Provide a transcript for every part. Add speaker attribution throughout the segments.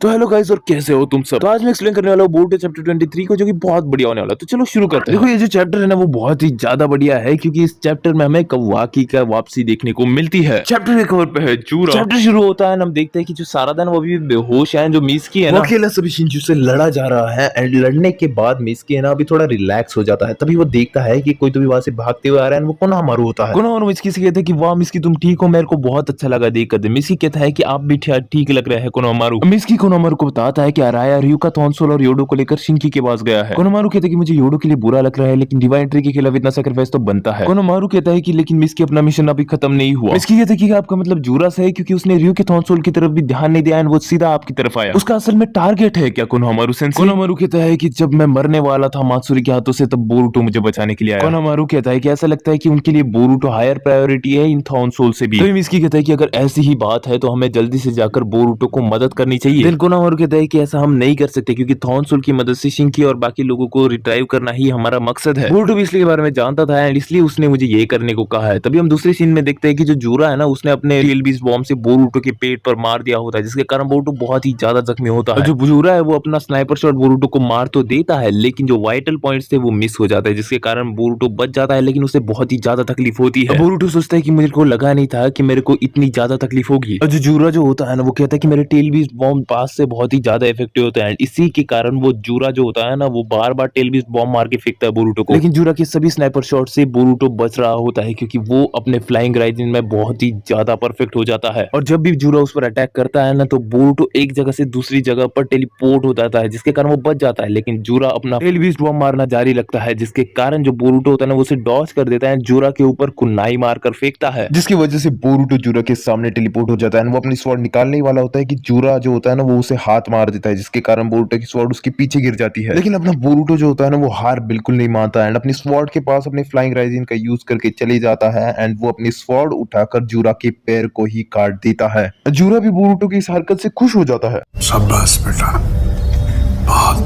Speaker 1: तो hello guys, और कैसे हो तुम सब। तो आज मैं एक्सप्लेन करने वाला हूँ बोरुटो चैप्टर 23 को, जो कि बहुत बढ़िया होने वाला है। तो चलो शुरू करते हैं। देखो, ये जो चैप्टर है ना वो बहुत ही ज्यादा बढ़िया है, क्योंकि इस चैप्टर में हमें कवाकी का वापसी देखने को मिलती है। चैप्टर के कवर पे है जूरा। चैप्टर शुरू होता है, हम देखते हैं कि जो सारादा वो अभी बेहोश है, जो मिसकी है ना, वो अकेला सभी शिनचू से लड़ा जा रहा है। एंड लड़ने के बाद मिसकी है ना अभी थोड़ा रिलैक्स हो जाता है। तभी वो देखता है कि कोई तो भी वहां से भागते हुए आ रहा है। वो कोनोहामारू होता है। कोनोहामारू मिसकी से कहते हैं कि वाह मिसकी, तुम ठीक हो, मेरे को बहुत अच्छा लगा देख कर। मिसकी कहता है कि आप भी ठीक लग रहे हैं कोनोहामारू। मिसकी कोनोहामारू को बताता है कि अराया ryuka थॉन्सोल और योडो को लेकर शिनकी के पास गया है। कोनोहामारू कहता है कि मुझे योडो के लिए बुरा लग रहा है, लेकिन डिवाइन ट्री के खिलाफ इतना सैक्रिफाइस तो बनता है। कोनोहामारू कहता है कि लेकिन मिसकी अपना मिशन अभी खत्म नहीं हुआ। मिसकी कहता है कि आपका मतलब जूरा से है, क्योंकि उसने ryuka थॉन्सोल की तरफ भी ध्यान नहीं दिया, वो सीधा आपकी तरफ आया। उसका असल में टारगेट है क्या कोनोहामारू सेंसे? कोनोहामारू कहता है कि जब मैं मरने वाला था मात्सुरी के हाथों से, तब बोरुटो मुझे बचाने के लिए आया। कोनोहामारू कहता है कि ऐसा लगता है कि उनके लिए बोरुटो हायर प्रायोरिटी है इन थॉन्सोल से भी। तो मिसकी कहता है कि अगर ऐसी ही बात है तो हमें जल्दी से जाकर बोरुटो को मदद करनी चाहिए। देन कोनोहामारू कहता है कि ऐसा हम नहीं कर सकते, क्योंकि थॉन्सोल की मदद से शिनकी और बाकी लोगों को रिट्राइव करना ही हमारा मकसद है। बोरुटो भी इसलिए बारे में जानता था, एंड इसलिए उसने मुझे ये करने को कहा है। तभी हम दूसरे सीन में देखते हैं कि जो जूरा है ना, उसने अपने टेल बीस्ट बॉम्ब से बोरुटो के पेट पर मार दिया होता है, जिसके कारण बोरुटो बहुत ही ज्यादा जख्मी होता है। जो जूरा है वो अपना स्नाइपर शॉट बोरुटो को मार तो देता है, लेकिन जो वाइटल पॉइंट्स थे वो मिस हो जाते हैं, जिसके कारण बोरुटो बच जाता है, लेकिन उसे बहुत ही ज्यादा तकलीफ होती है। बोरुटो सोचता है कि मेरे को लगा नहीं था कि मेरे को इतनी ज्यादा तकलीफ होगी। और जो जूरा जो होता है ना, वो कहता है कि मेरे टेल बीस्ट बॉम्ब पास से बहुत ही ज्यादा इफेक्टिव होता है। इसी के कारण वो जूरा जो होता है ना, वो बार बार टेल बीस्ट बॉम्ब मार के फेंकता है बोरुटो को। लेकिन जूरा के सभी स्नाइपर शॉट से बोरुटो बच रहा होता है, क्योंकि वो अपने फ्लाइंग राइजिन में बहुत ही ज्यादा परफेक्ट हो जाता है। और जब भी जूरा उस पर अटैक करता है ना, तो बोरुटो एक जगह से दूसरी जगह पर टेलीपोर्ट हो जाता है, जिसके कारण वो बच जाता है। लेकिन जूरा अपना टेल बीस्ट बॉम्ब मारना जारी रखता है, जिसके कारण जो बोरुटो होता है ना, वो उसे डॉज कर देता है, जूरा के ऊपर कुनाई मारकर फेंकता है, जिसकी वजह से बोरुटो जूरा के सामने टेलीपोर्ट हो जाता है। वो अपनी स्वॉर्ड निकालने ही वाला होता है कि जूरा जो होता है ना, वो उसे हाथ मार देता है, जिसके कारण बोरुटो की स्वॉर्ड उसके पीछे गिर जाती है। लेकिन अपना बोरुटो जो होता है ना, वो हार बिल्कुल नहीं मानता है, अपनी स्वॉर्ड के पास अपने फ्लाइंग राइजिन का यूज करके चले जाता है। एंड वो अपनी स्वॉर्ड उठाकर जूरा के पैर को ही काट देता है। जूरा भी बोरुटो की इस हरकत से खुश हो जाता है।
Speaker 2: शाबाश बेटा,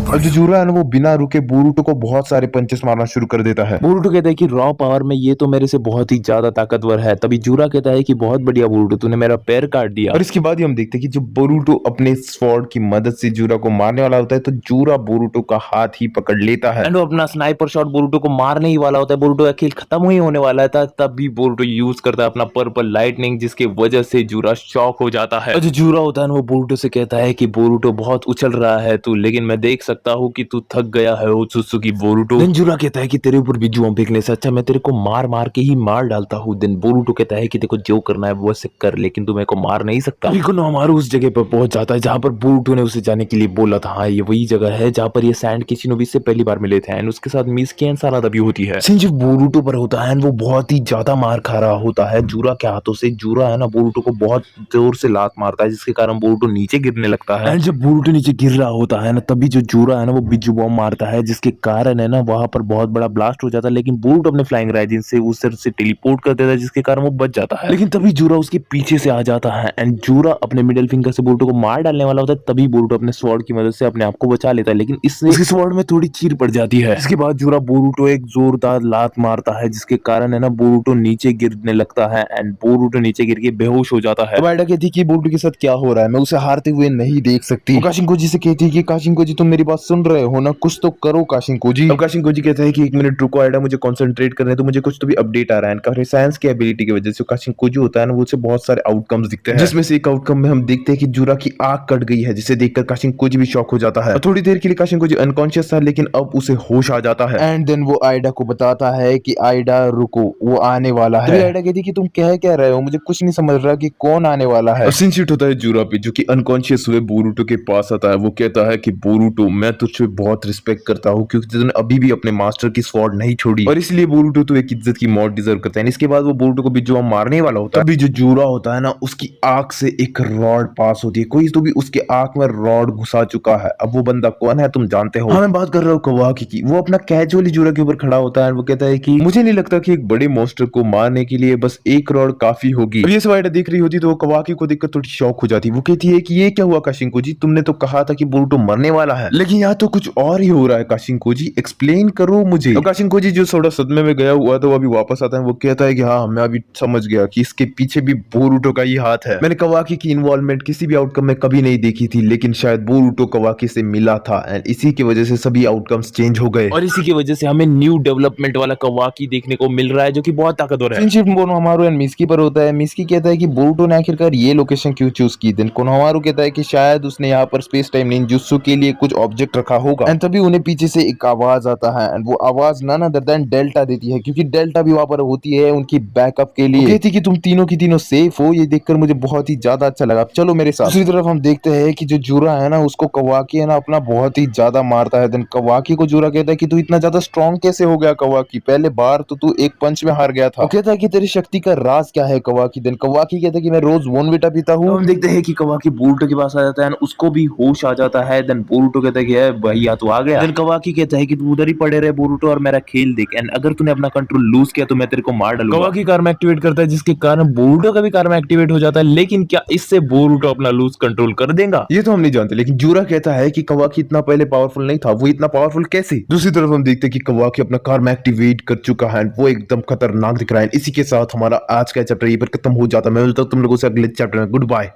Speaker 1: और जो जूरा है ना, वो बिना रुके बोरुटो को बहुत सारे पंचेस मारना शुरू कर देता है। बोरुटो कहता है कि रॉ पावर में ये तो मेरे से बहुत ही ज्यादा ताकतवर है। तभी जूरा कहता है कि बहुत बढ़िया बोरुटो, तूने मेरा पैर काट दिया। और इसके बाद ही हम देखते हैं कि जब बोरुटो अपने स्वॉर्ड की मदद से जूरा को मारने वाला होता है, तो जूरा बोरुटो का हाथ ही पकड़ लेता है। एंड वो अपना स्नाइपर शॉट बोरुटो को मारने ही वाला होता है। बोरुटो का खेल खत्म ही होने वाला था, तब भी बोरुटो यूज करता है अपना पर्पल लाइटनिंग, जिसके वजह से जूरा शॉक हो जाता है। और जो जूरा होता है वो बोरुटो से कहता है कि बोरुटो बहुत उछल रहा है तू, लेकिन मैं देख सकता हूँ कि तू थक गया है ओत्सुत्सुकी बोरुटो। देन जूरा कहता है कि तेरे ऊपर बिजू बम फेंकने से अच्छा मैं तेरे को मार मार के ही मार डालता हूँ। देन बोरुटो कहता है कि देखो जो करना है वो ऐसे कर, लेकिन तू मेरे को मार नहीं सकता। कोनोहामारू उस जगह पर पहुंच जाता है जहां पर बोरुटो ने उसे जाने के लिए बोला था। हाँ, ये वही जगह है जहां पर ये सैंड के शिनोबी से पहली बार मिले थे, एंड उसके साथ मिसकी एंड सारादा भी होती है। सिंह बोरुटो पर होता है, वो बहुत ही ज्यादा मार खा रहा होता है जूरा के हाथों से। जूरा है ना बोरुटो को बहुत जोर से लात मारता है, जिसके कारण बोरुटो नीचे गिरने लगता है। एंड जब बोरुटो नीचे गिर रहा होता है ना, तभी जो जूरा है ना वो बिजू बॉम्ब मारता है, जिसके कारण है ना वहां पर बहुत बड़ा ब्लास्ट हो जाता है। लेकिन बोरुटो अपने फ्लाइंग राइजिन से उस तरफ से टेलीपोर्ट कर देता है, जिसके कारण वो बच जाता है। लेकिन तभी जूरा उसके पीछे से आ जाता है, एंड जूरा अपने मिडिल फिंगर से बोरुटो को मार डालने वाला होता है। तभी बोरुटो अपने स्वॉर्ड की मदद से अपने आप को बचा लेता है, लेकिन इससे उसके स्वॉर्ड में थोड़ी चीर पड़ जाती है। इसके बाद जूरा बोरुटो एक जोरदार लात मारता है, जिसके कारण है ना बोरुटो नीचे गिरने लगता है, एंड बोरुटो नीचे गिर के बेहोश हो जाता है। आइडा कहती है कि बोरुटो के साथ क्या हो रहा है, मैं उसे हारते हुए नहीं देख सकती। काशिंकोजी से कहती है कि काशिंकोजी तुम मेरी बात सुन रहे हो ना, कुछ तो करो काशिंकोजी। अब काशिंकोजी कहता है कि एक मिनट रुको आइडा, मुझे कंसंट्रेट करने तो मुझे कुछ तो भी अपडेट आ रहा है। साइंस की एबिलिटी की वजह से काशिंकोजी होता है ना, वो उसे बहुत सारे आउटकम्स दिखते हैं, जिसमें से एक आउटकम में हम देखते हैं कि जूरा की आंख कट गई है, जिसे देखकर काशिंकोजी भी शॉक हो जाता है। थोड़ी देर के लिए काशिंकोजी अनकॉन्शियस था, लेकिन अब उसे होश आ जाता है। एंड देन वो आइडा को बताता है कि आइडा रुको, वो आने वाला है। आइडा कहती है कि तुम कह क्या रहे हो, मुझे कुछ नहीं समझ रहा कि कौन आने वाला है। सीन शिफ्ट होता है जूरा पे, जो कि अनकॉन्शियस हुए बोरुटो के पास आता है। वो कहता है कि बोरुटो मैं तुझसे बहुत रिस्पेक्ट करता हूँ, क्योंकि तूने अभी भी अपने मास्टर की स्वॉर्ड नहीं छोड़ी, और इसलिए बोरुटो तो एक इज्जत की मौत डिजर्व करता है। इसके बाद वो बोरुटो को बिजू बम मारने वाला होता है, तभी जो जूरा होता है ना, उसकी आंख से एक रॉड पास होती है। कोई तो भी उसके आंख में रॉड घुसा चुका है। अब वो बंदा कौन है तुम जानते हो? हाँ, मैं बात कर रहा हूँ कवाकी की। वो अपना कैजुअली जूरा के ऊपर खड़ा होता है। वो कहता है कि मुझे नहीं लगता कि एक बड़े मॉन्स्टर को मारने के लिए बस एक रॉड काफी होगी। अब ये सब आइडा देख रही होती तो वो कवाकी को देखकर थोड़ी शॉक हो जाती। वो कहती है कि ये क्या हुआ काशिंकोजी, तुमने तो कहा था कि बोरुटो मरने वाला वाला है, लेकिन यहाँ तो कुछ और ही हो रहा है। काशिंकोजी एक्सप्लेन करो मुझे। तो काशिंकोजी जो थोड़ा सदमे में गया हुआ था वो अभी वापस आता है। वो कहता है कि हाँ मैं अभी समझ गया कि इसके पीछे भी बोरुटो का ही हाथ है। मैंने कवाकी की इन्वॉल्वमेंट किसी भी आउटकम में कभी नहीं देखी थी, लेकिन शायद बोरुटो कवाकी से मिला था एंड इसी की वजह से सभी आउटकम्स चेंज हो गए और इसी की वजह से हमें न्यू डेवलपमेंट वाला कवाकी देखने को मिल रहा है जो कि बहुत ताकतवर है। फ्रेंडशिप कोनोहामारू एंड मिस्की पर होता है। मिस्की कहता है कि बोरुटो ने आखिरकार ये लोकेशन क्यों चूज की। देन कोनोहामारू कहता है कि शायद उसने यहाँ पर स्पेस टाइम निंजुत्सु के लिए कुछ ऑब्जेक्ट रखा होगा एंड तभी उन्हें पीछे से एक आवाज आता है एंड वो आवाज नन अदर देन डेल्टा देती है, क्योंकि डेल्टा भी वहां पर होती है उनकी बैकअप के लिए। कहती कि तुम तीनों की तीनों सेफ हो। ये देखकर मुझे बहुत ही ज्यादा अच्छा लगा। चलो मेरे साथ। दूसरी तरफ हम देखते हैं कि जो जूरा है ना उसको कवाकी है ना अपना बहुत ही ज्यादा मारता है। देन कवाकी को जूरा कहता है कि तू इतना ज्यादा स्ट्रॉन्ग कैसे हो गया कवाकी, पहले बार तो तू एक पंच में हार गया था। वो कहता है कि तेरी शक्ति का राज क्या है कवाकी। देन कवाकी कहता है कि मैं रोज बोर्नविटा पीता हूँ। हम देखते हैं कि कवाकी बोरुटो के पास आ जाता है, उसको भी होश आ जाता है। देन बोरुटो कहता है कि भैया तू आ गया। देन कवाकी कहता है कि तू उधर ही पड़े रहे बोरुटो और मेरा खेल देख, एंड अगर तूने अपना कंट्रोल लूज किया तो मैं तेरे को मार डालूंगा। कवाकी कार्म एक्टिवेट करता है जिसके कारण बोरुटो का भी कार्म एक्टिवेट हो जाता है, लेकिन क्या इससे बोरुटो अपना लूज कंट्रोल कर देगा ये तो हम नहीं जानते, लेकिन जूरा कहता है कि कवाकी इतना पहले पावरफुल नहीं था। वो इतना पावरफुल कैसे? दूसरी तरफ हम देखते हैं कि कवाकी अपना कार्म एक्टिवेट कर चुका है, वो एकदम खतरनाक दिख रहा है। इसी के साथ हमारा आज का चैप्टर ये पर खत्म हो जाता है। मैं मिलता हूं तुम लोगों से अगले चैप्टर में। Good bye.